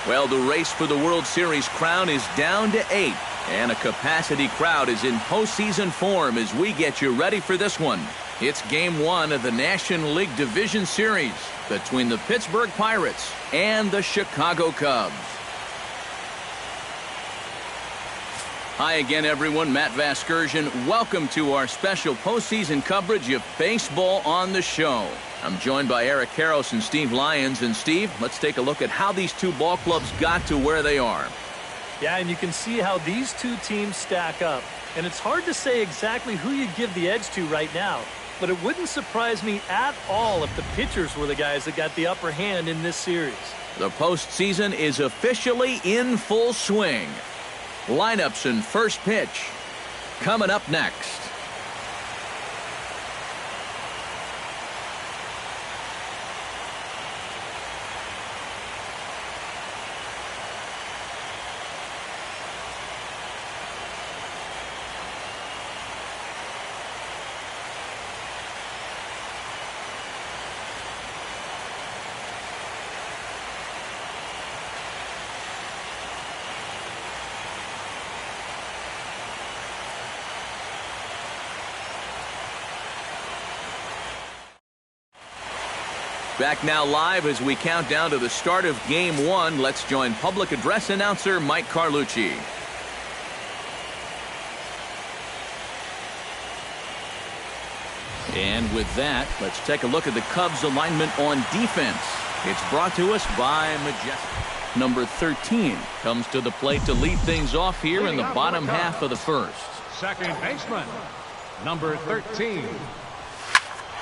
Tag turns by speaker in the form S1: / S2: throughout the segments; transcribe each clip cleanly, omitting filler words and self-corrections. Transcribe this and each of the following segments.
S1: Well, the race for the World Series crown is down to 8, and a capacity crowd is in postseason form as we get you ready for this one. It's Game 1 of the National League Division Series between the Pittsburgh Pirates and the Chicago Cubs. Hi again, everyone. Matt Vasgersian. Welcome to our special postseason coverage of baseball on the show. I'm joined by Eric Karros and Steve Lyons. And Steve, let's take a look at how these two ball clubs got to where they are.
S2: Yeah, and you can see how these two teams stack up. And it's hard to say exactly who you give the edge to right now. But it wouldn't surprise me at all if the pitchers were the guys that got the upper hand in this series.
S1: The postseason is officially in full swing. Lineups and first pitch coming up next. Back now live as we count down to the start of Game 1. Let's join public address announcer Mike Carlucci. And with that, let's take a look at the Cubs alignment on defense. It's brought to us by Majestic. Number 13 comes to the plate to lead things off here in the bottom half of the first.
S3: Second baseman, number 13.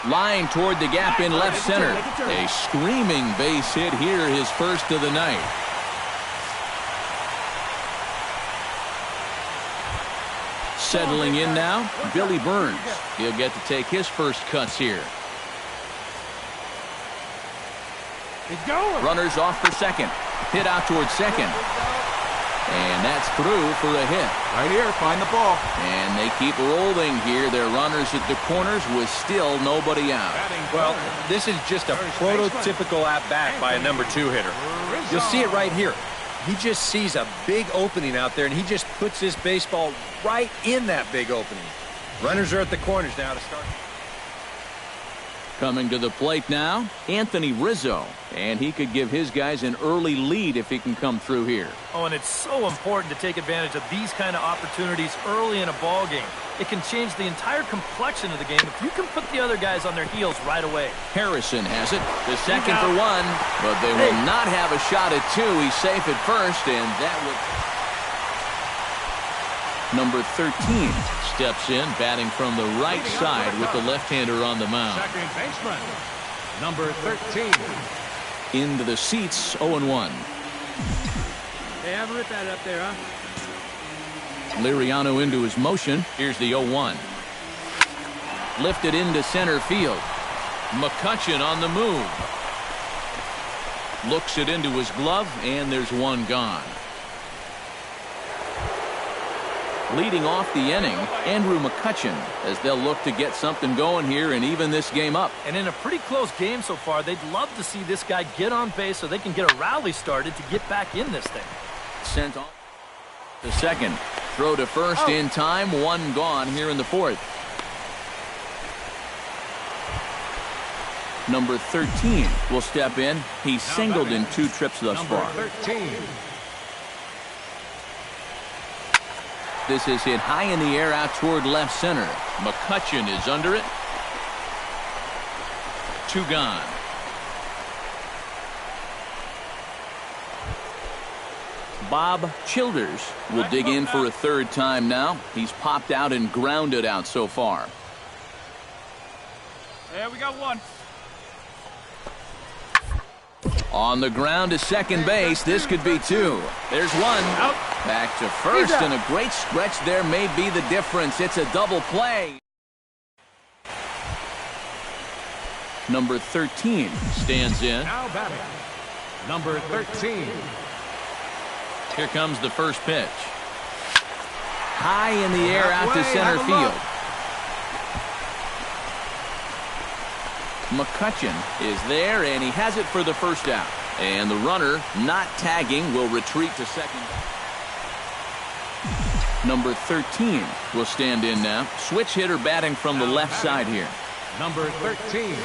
S1: Line toward the gap in left center. A screaming base hit here, his first of the night. Settling in now, Billy Burns. He'll get to take his first cuts here. Runners off for second. Hit out towards second. And that's through for a hit.
S4: Right here, find the ball.
S1: And they keep rolling here. Their runners at the corners with still nobody out.
S5: Well, this is just a prototypical at-bat by a number 2 hitter. You'll see it right here. He just sees a big opening out there, and he just puts his baseball right in that big opening. Runners are at the corners now to start.
S1: Coming to the plate now, Anthony Rizzo. And he could give his guys an early lead if he can come through here.
S2: Oh, and it's so important to take advantage of these kind of opportunities early in a ball game. It can change the entire complexion of the game if you can put the other guys on their heels right away.
S1: Harrison has it. The second for one. But they will not have a shot at 2. He's safe at first, and that would... Number 13 steps in, batting from the right side with the left-hander on the mound.
S3: Second baseman, number 13.
S1: Into the seats, 0-1.
S6: Hey, have a rip at it up there, huh?
S1: Liriano into his motion. Here's the 0-1. Lifted into center field. McCutchen on the move. Looks it into his glove, and there's one gone. Leading off the inning, Andrew McCutchen, as they'll look to get something going here and even this game up.
S2: And in a pretty close game so far, they'd love to see this guy get on base so they can get a rally started to get back in this thing.
S1: Sent on to second. Throw to first in time. One gone here in the fourth. Number 13 will step in. He's singled in 2 trips thus far.
S3: 13.
S1: This is hit high in the air out toward left center. McCutchen is under it. 2 gone. Bob Childers will dig in for a 3rd time now. He's popped out and grounded out so far.
S6: Yeah, we got 1.
S1: On the ground to second base. This could be 2. There's 1.
S6: Out.
S1: Back to first, and a great stretch there may be the difference. It's a double play. Number 13 stands in.
S3: Now batting, number 13.
S1: Here comes the first pitch. High in the air out to center field. McCutchen is there, and he has it for the first out. And the runner, not tagging, will retreat to second. Number 13 will stand in now. Switch hitter batting from the left side here.
S3: Number 13.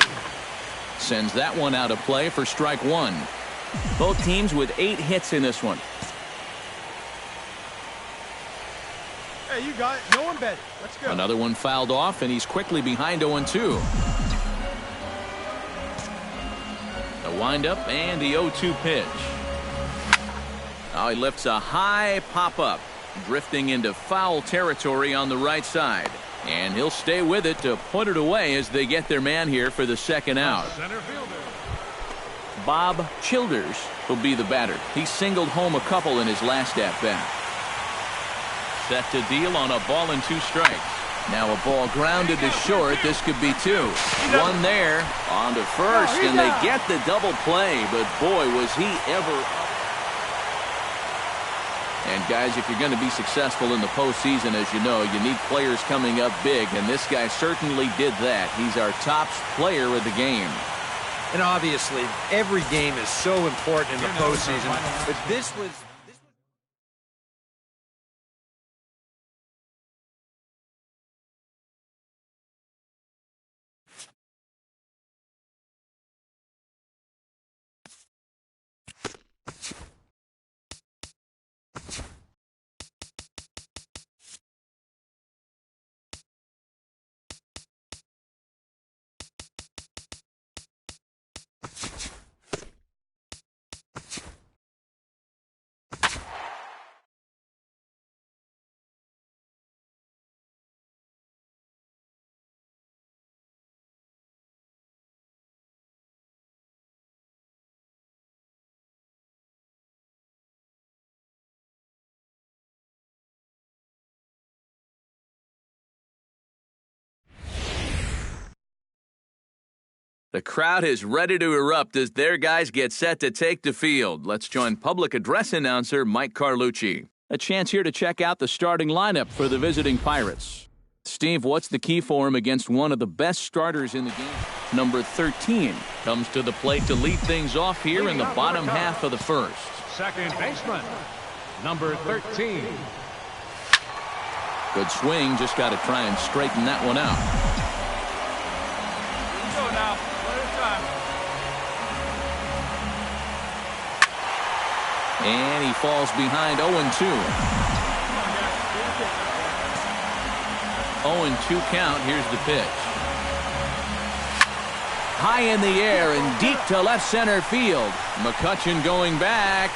S1: Sends that one out of play for strike one. Both teams with 8 hits in this one.
S6: Hey, you got it. No one bet it. Let's go.
S1: Another one fouled off, and he's quickly behind 0-2. The windup and the 0-2 pitch. Now he lifts a high pop-up, drifting into foul territory on the right side. And he'll stay with it to put it away as they get their man here for the second out.
S3: Center fielder.
S1: Bob Childers will be the batter. He singled home a couple in his last at-bat. Set to deal on a ball and 2 strikes. Now a ball grounded to short. This could be 2. One there on to first, and they get the double play. But boy, was he ever. And guys, if you're going to be successful in the postseason, as you know, you need players coming up big, and this guy certainly did that. He's our top player of the game.
S5: And obviously, every game is so important in the postseason, but this was.
S1: The crowd is ready to erupt as their guys get set to take the field. Let's join public address announcer Mike Carlucci. A chance here to check out the starting lineup for the visiting Pirates. Steve, what's the key for him against one of the best starters in the game? Number 13 comes to the plate to lead things off here in the bottom half of the first.
S3: Second baseman. Number 13.
S1: Good swing, just got to try and straighten that one out.
S6: Go now. One at a time.
S1: And he falls behind 0-2. 0-2 count. Here's the pitch. High in the air and deep to left center field. McCutchen going back.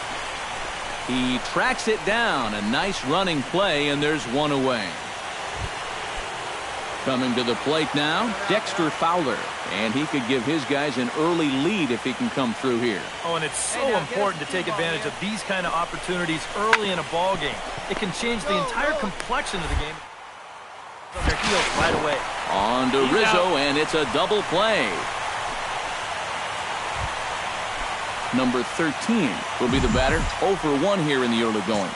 S1: He tracks it down. A nice running play, and there's one away. Coming to the plate now, Dexter Fowler. And he could give his guys an early lead if he can come through here.
S2: Oh, and it's so important to take advantage of these kind of opportunities early in a ball game. It can change the entire complexion of the game. From their heels right away.
S1: On to Rizzo, and it's a double play. Number 13 will be the batter. 0 for 1 here in the early going.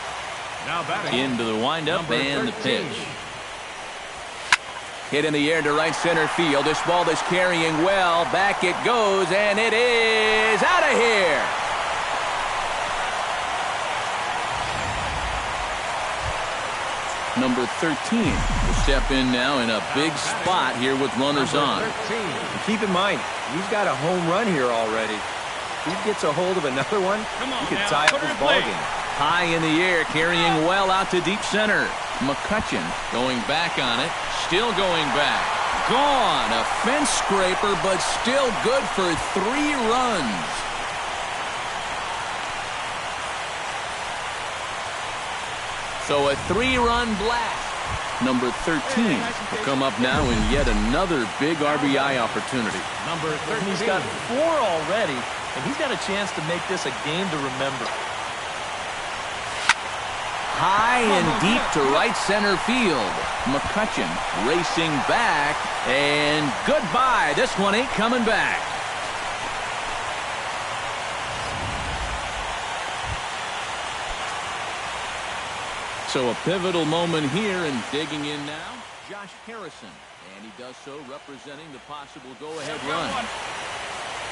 S3: Now batting.
S1: Into the windup
S3: Number
S1: and the
S3: 13.
S1: pitch. Hit in the air to right center field. This ball is carrying well. Back it goes, and it is out of here. Number 13 will step in now in a big spot here with runners on.
S5: And keep in mind, he's got a home run here already. If he gets a hold of another one, he could tie up his ball game.
S1: High in the air, carrying well out to deep center. McCutchen going back on it, still going back. Gone, a fence scraper, but still good for 3 runs. So a 3-run blast. Number 13 will come up now in yet another big RBI opportunity.
S3: Number 13.
S2: He's got 4 already, and he's got a chance to make this a game to remember.
S1: High and deep to right center field. McCutchen racing back, and goodbye. This one ain't coming back. So a pivotal moment here, and digging in now, Josh Harrison. And he does so representing the possible go-ahead run.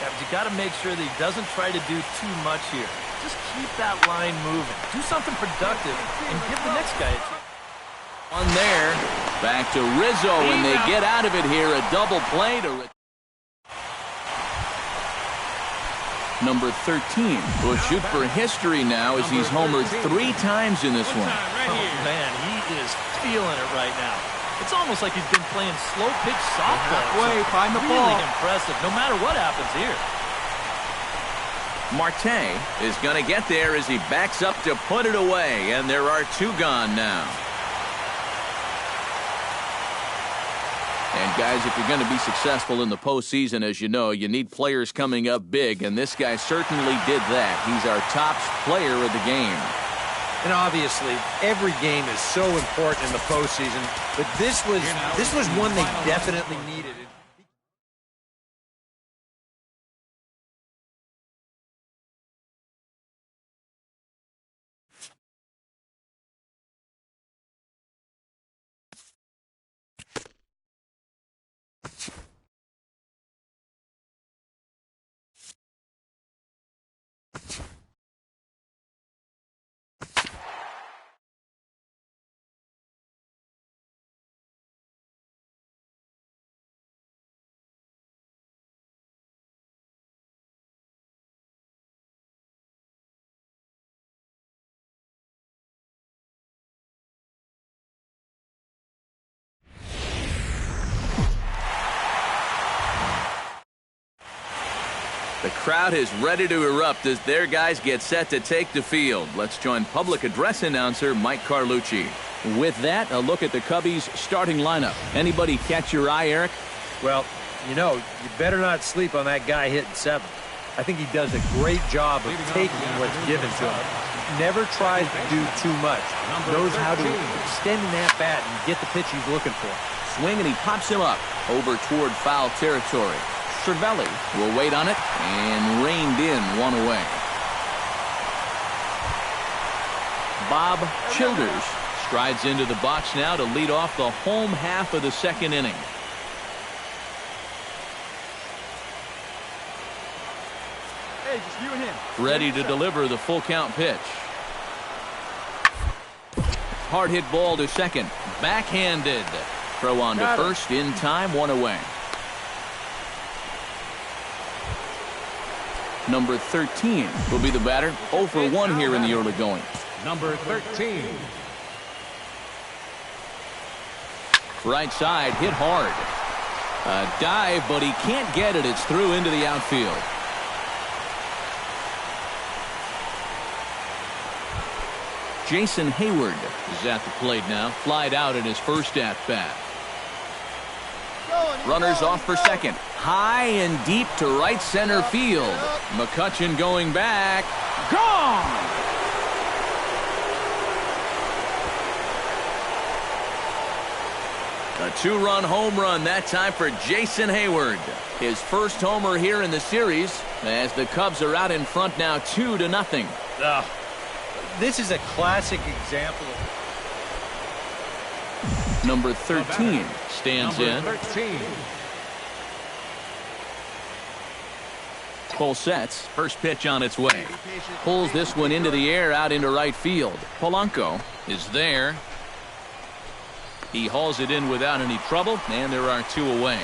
S2: Yeah, but you got to make sure that he doesn't try to do too much here. Just keep that line moving. Do something productive and give the next guy a chance.
S1: On there. Back to Rizzo, and they get out of it here. A double play to number 13 will shoot for history now as he's homered 3 times in this one.
S2: Oh, man, he is feeling it right now. It's almost like he's been playing slow-pitch softball.
S6: Halfway, find the ball.
S2: Really impressive, no matter what happens here.
S1: Marte is going to get there as he backs up to put it away, and there are 2 gone now. And, guys, if you're going to be successful in the postseason, as you know, you need players coming up big, and this guy certainly did that. He's our top player of the game.
S5: And obviously, every game is so important in the postseason, but this was one they definitely needed.
S1: The crowd is ready to erupt as their guys get set to take the field. Let's join public address announcer Mike Carlucci. With that, a look at the Cubbies' starting lineup. Anybody catch your eye, Eric?
S5: Well, you know, you better not sleep on that guy hitting 7th. I think he does a great job of taking what's given to him. Never tries to do too much. Knows how to extend that bat and get the pitch he's looking for.
S1: Swing, and he pops him up over toward foul territory. Cervelli will wait on it and reined in 1 away. Bob Childers strides into the box now to lead off the home half of the 2nd inning.
S6: Hey, just you and him.
S1: Ready to deliver the full count pitch. Hard hit ball to second. Backhanded. Throw on to first in time, 1 away. Number 13 will be the batter. 0 for 1 here in the early going.
S3: Number 13.
S1: Right side, hit hard. A dive, but he can't get it. It's through into the outfield. Jason Hayward is at the plate now. Flied out in his first at-bat. Runners off for second. High and deep to right center field. McCutchen going back. Gone! A 2-run home run that time for Jason Hayward. His first homer here in the series as the Cubs are out in front now 2-0.
S5: This is a classic example of
S1: Number 13 stands in.
S3: 13.
S1: Full sets. First pitch on its way. Pulls this one into the air out into right field. Polanco is there. He hauls it in without any trouble, and there are 2 away.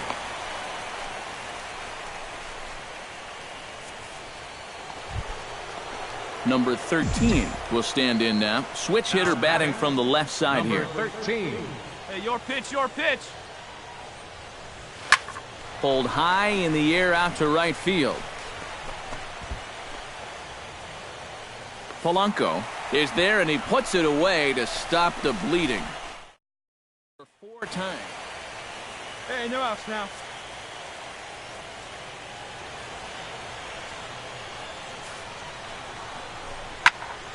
S1: Number 13 will stand in now. Switch hitter batting from the left side here.
S3: 13.
S6: Hey, your pitch, your pitch.
S1: Pulled high in the air out to right field. Polanco is there, and he puts it away to stop the bleeding. 4 times.
S6: Hey, no outs now.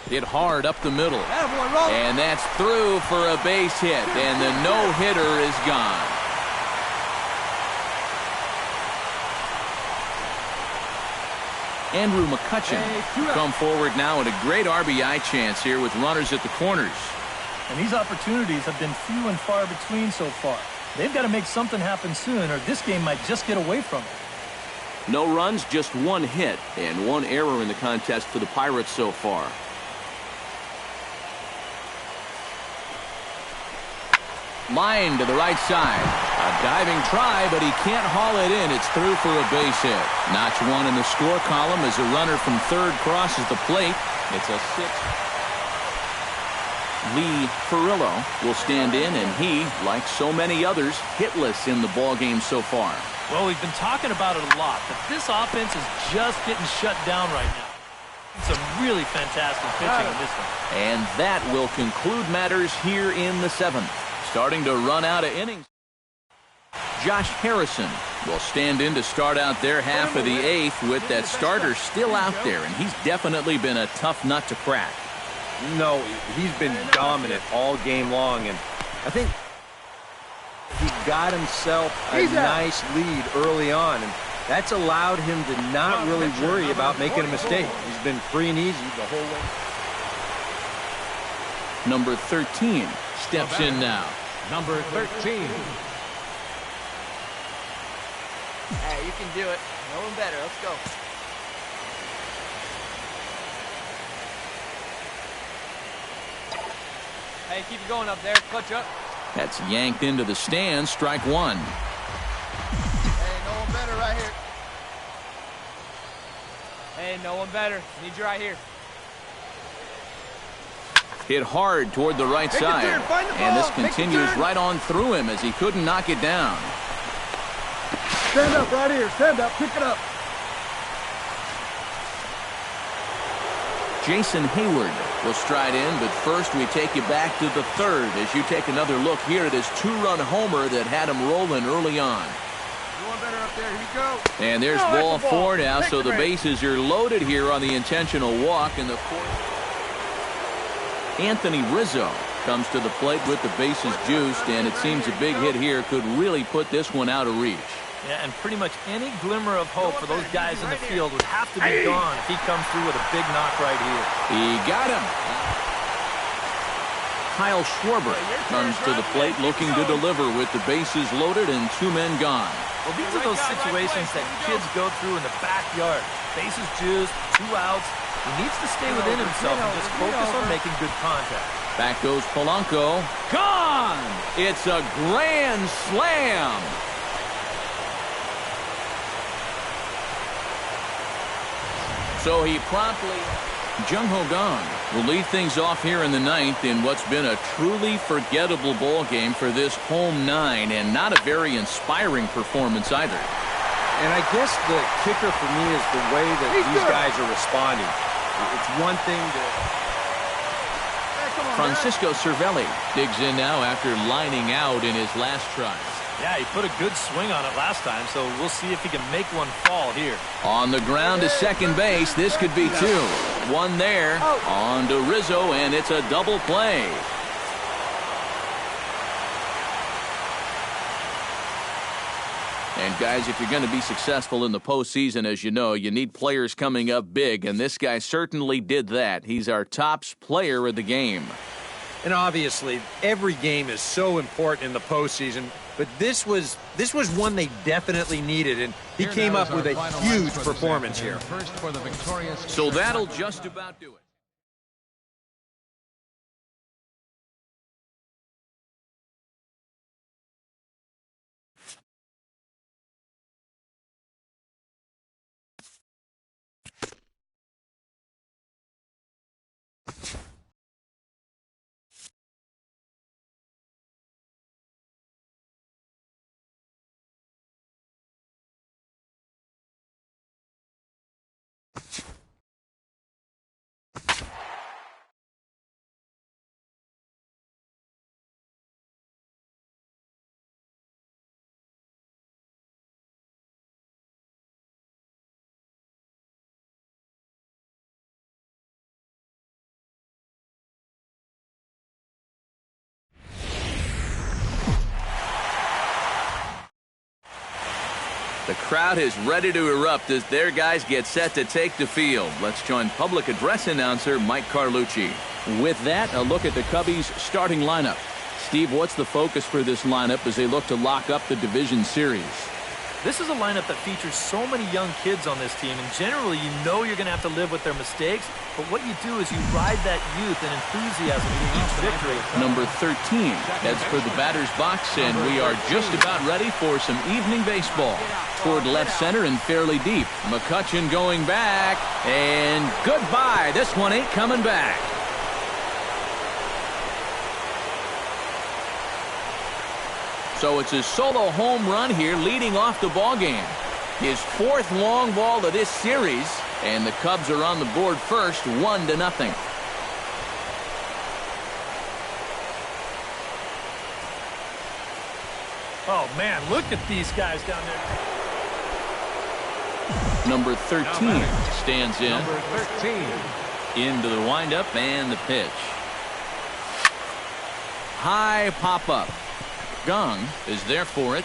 S1: Hit hard up the middle. And that's through for a base hit. And the no-hitter is gone. Andrew McCutchen come forward now in a great RBI chance here with runners at the corners.
S2: And these opportunities have been few and far between so far. They've got to make something happen soon, or this game might just get away from it.
S1: No runs, just one hit, and one error in the contest for the Pirates so far. Line to the right side. A diving try, but he can't haul it in. It's through for a base hit. Notch one in the score column as a runner from third crosses the plate. It's a 6. Lee Ferrillo will stand in, and he, like so many others, hitless in the ballgame so far.
S2: Well, we've been talking about it a lot, but this offense is just getting shut down right now. Some really fantastic pitching in this one.
S1: And that will conclude matters here in the 7th. Starting to run out of innings. Josh Harrison will stand in to start out their half of the 8th with that starter still out there, and he's definitely been a tough nut to crack.
S5: No, he's been dominant all game long, and I think he got himself a nice lead early on, and that's allowed him to not really worry about making a mistake. He's been free and easy the whole way.
S1: Number 13 steps in now.
S3: Number 13.
S4: Hey, you can do it. No one better. Let's go. Hey, keep it going up there. Clutch up.
S1: That's yanked into the stands. Strike one.
S4: Hey, no one better right here. Hey, no one better. Need you right here.
S1: Hit hard toward the right side. And this continues right on through him as he couldn't knock it down.
S7: Stand up right here. Stand up. Pick it up.
S1: Jason Hayward will stride in, but first we take you back to the 3rd as you take another look here at his 2-run homer that had him rolling early on.
S7: One better up there. Here you go.
S1: And there's ball 4 now, so the bases are loaded here on the intentional walk in the 4th. Anthony Rizzo comes to the plate with the bases juiced, and it seems a big hit here could really put this one out of reach.
S2: Yeah, and pretty much any glimmer of hope for those guys in the field would have to be gone if he comes through with a big knock right here.
S1: He got him. Kyle Schwarber comes to the plate looking to deliver with the bases loaded and 2 men gone.
S2: Well, these are those situations that kids go through in the backyard. Bases juiced, 2 outs. He needs to stay within himself and just focus on making good contact.
S1: Back goes Polanco. Gone! It's a grand slam! So he promptly... Jung-Ho Kang will lead things off here in the 9th in what's been a truly forgettable ball game for this home 9, and not a very inspiring performance either.
S5: And I guess the kicker for me is the way that these guys are responding. It's one thing to...
S1: Francisco Cervelli digs in now after lining out in his last try.
S2: Yeah, he put a good swing on it last time, so we'll see if he can make one fall here.
S1: On the ground to second base, this could be 2. One there, on to Rizzo, and it's a double play. And guys, if you're going to be successful in the postseason, as you know, you need players coming up big, and this guy certainly did that. He's our top player of the game.
S5: And obviously, every game is so important in the postseason, but this was one they definitely needed, and he came up with a huge performance here.
S1: So that'll just about do it. The crowd is ready to erupt as their guys get set to take the field. Let's join public address announcer Mike Carlucci. With that, a look at the Cubbies' starting lineup. Steve, what's the focus for this lineup as they look to lock up the division series?
S2: This is a lineup that features so many young kids on this team, and generally you know you're going to have to live with their mistakes, but what you do is you ride that youth and enthusiasm to each victory.
S1: Number 13 heads for the batter's box, and we are just about ready for some evening baseball. Toward left center and fairly deep. McCutchen going back, and goodbye. This one ain't coming back. So it's his solo home run here, leading off the ballgame. His 4th long ball of this series, and the Cubs are on the board first, 1-0.
S2: Oh, man, look at these guys down there.
S1: Number 13 stands in.
S3: Number 13.
S1: Into the windup and the pitch. High pop-up. Gong is there for it.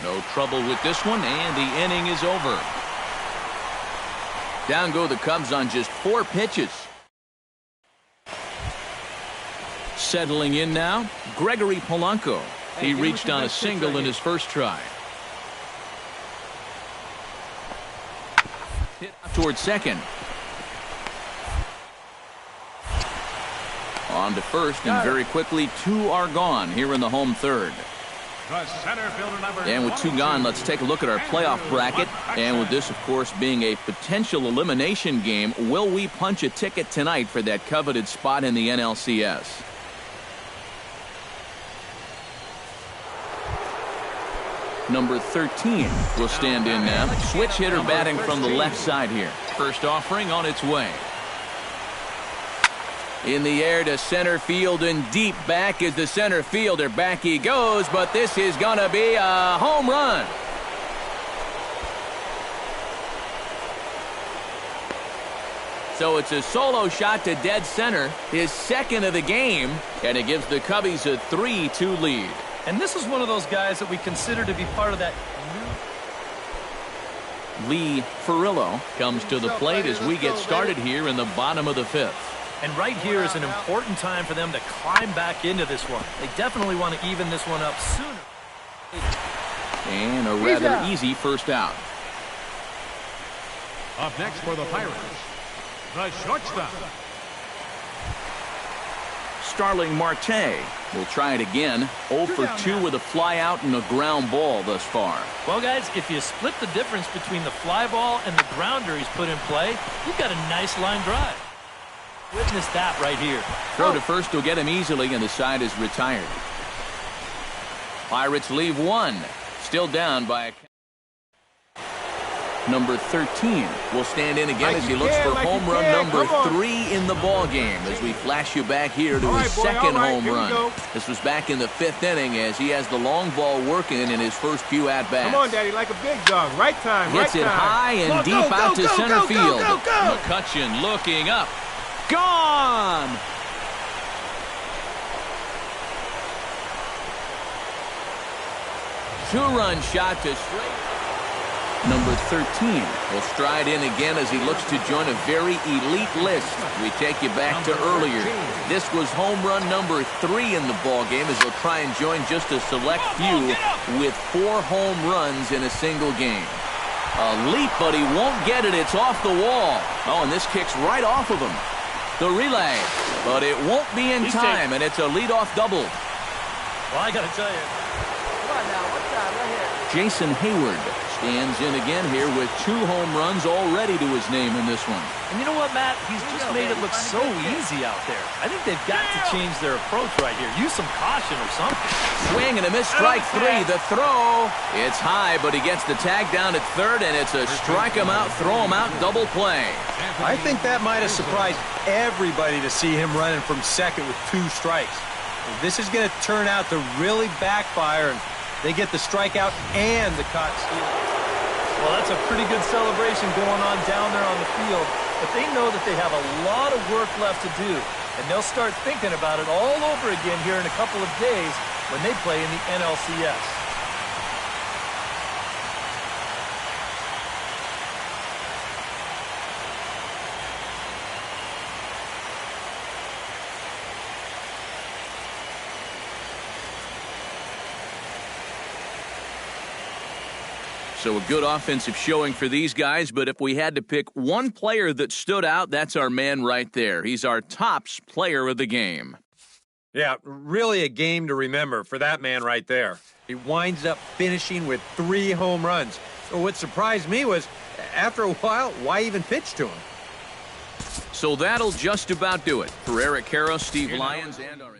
S1: No trouble with this one, and the inning is over. Down go the Cubs on just 4 pitches. Settling in now, Gregory Polanco. He reached on a single in his first try. Hit toward second. On to first, and very quickly 2 are gone here in the home third.
S3: The center fielder, number
S1: And with 2 gone, let's take a look at our playoff bracket. And with this, of course, being a potential elimination game, will we punch a ticket tonight for that coveted spot in the NLCS? Number 13 will stand in now. Switch hitter batting from the left side here. First offering on its way. In the air to center field, and deep back is the center fielder. Back he goes, but this is going to be a home run. So it's a solo shot to dead center, his 2nd of the game, and it gives the Cubbies a 3-2 lead.
S2: And this is one of those guys that we consider to be part of that
S1: Lee Ferrillo comes to the plate as we get started here in the bottom of the 5th.
S2: And right here is an important time for them to climb back into this one. They definitely want to even this one up sooner.
S1: And a rather easy first out.
S3: Up next for the Pirates, the shortstop.
S1: Starling Marte will try it again. 0 for 2 with a fly out and a ground ball thus far.
S2: Well, guys, if you split the difference between the fly ball and the grounder he's put in play, you've got a nice line drive. Witness that right here.
S1: Throw to first will get him easily, and the side is retired. Pirates leave 1. Still down by a... Number 13 will stand in again as he looks for home run number 3 in the ball game as we flash you back here to his 2nd home run. This was back in the 5th inning as he has the long ball working in his first few at-bats.
S7: Come on, Daddy, like a big dog. Right time,
S1: Hits it high and deep out to center field. McCutchen looking up. Gone! Two-run shot to straight. Number 13 will stride in again as he looks to join a very elite list. We take you back to earlier. This was home run number 3 in the ballgame as he'll try and join just a select few with 4 home runs in a single game. A leap, but he won't get it. It's off the wall. Oh, and this kicks right off of him. The relay, but it won't be in time, and it's a leadoff double.
S2: Well, I got to tell you.
S4: Come on now, what's that right here?
S1: Jason Hayward stands in again here with 2 home runs already to his name in this one.
S2: And you know what, Matt? He's just made it look so easy out there. I think they've got to change their approach right here. Use some caution or something.
S1: Swing and a miss, strike 3. The throw, it's high, but he gets the tag down at third, and it's a strike him out, throw him out, double play.
S5: I think that might have surprised everybody to see him running from second with 2 strikes. This is going to turn out to really backfire, and they get the strikeout and the caught steal.
S2: Well, that's a pretty good celebration going on down there on the field, but they know that they have a lot of work left to do, and they'll start thinking about it all over again here in a couple of days when they play in the NLCS.
S1: So a good offensive showing for these guys, but if we had to pick one player that stood out, that's our man right there. He's our tops player of the game.
S5: Yeah, really a game to remember for that man right there. He winds up finishing with 3 home runs. So what surprised me was, after a while, why even pitch to him?
S1: So that'll just about do it. For Eric Karros, Steve Lyons, and our